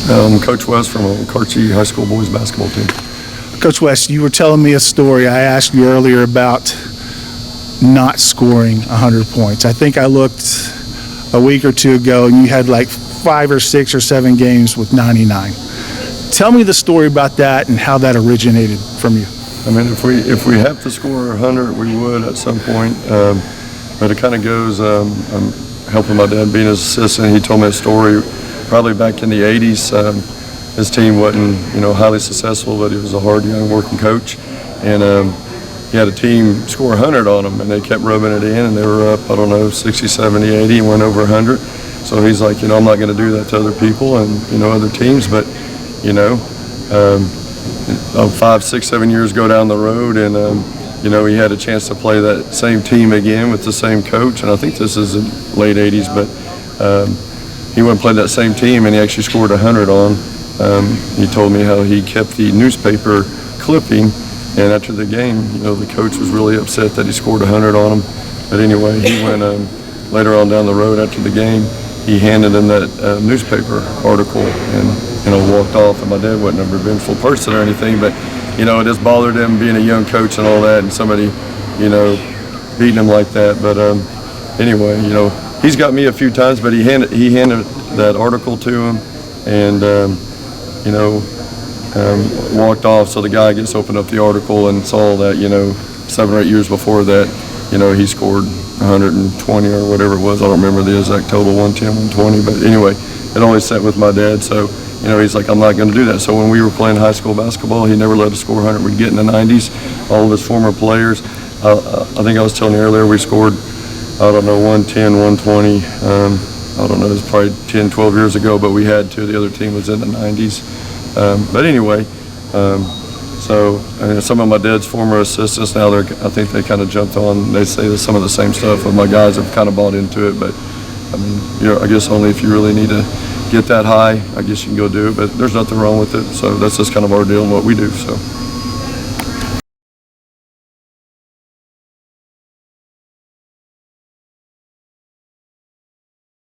Coach West from Okarche High School boys basketball team. Coach West, you were telling me a story. I asked you earlier about not scoring 100 points. I think I looked a week or two ago, and you had like 5 or 6 or 7 games with 99. Tell me the story about that and how that originated from you. I mean, if we have to score 100, we would at some point. But it kind of goes. I'm helping my dad being his assistant. He told me a story. Probably back in the 80s, his team wasn't, highly successful, but he was a hard, young, working coach, and he had a team score 100 on them, and they kept rubbing it in, and they were up, 60, 70, 80, and went over 100. So he's like, I'm not going to do that to other people and, other teams, but, 5, 6, 7 years go down the road, and, he had a chance to play that same team again with the same coach, and I think this is in late 80s, but he went and played that same team, and he actually scored 100 on. He told me how he kept the newspaper clipping, and after the game, the coach was really upset that he scored 100 on him. But anyway, he went later on down the road after the game, he handed him that newspaper article and walked off. And my dad wasn't a revengeful person or anything, but it just bothered him being a young coach and all that, and somebody beating him like that. But anyway, he's got me a few times, but he handed that article to him, and walked off. So the guy gets opened up the article and saw that 7 or 8 years before that, he scored 120 or whatever it was. I don't remember the exact total, 110, 120. But anyway, it always sat with my dad. So he's like, I'm not going to do that. So when we were playing high school basketball, he never let us score 100. We'd get in the 90s. All of his former players. I think I was telling you earlier, we scored 110, 120. I don't know, it was probably 10, 12 years ago, but we had to. The other team was in the 90s. But anyway, so some of my dad's former assistants now, I think they kind of jumped on. They say that some of the same stuff, but my guys have kind of bought into it. But I mean, I guess only if you really need to get that high, I guess you can go do it. But there's nothing wrong with it. So that's just kind of our deal and what we do. So.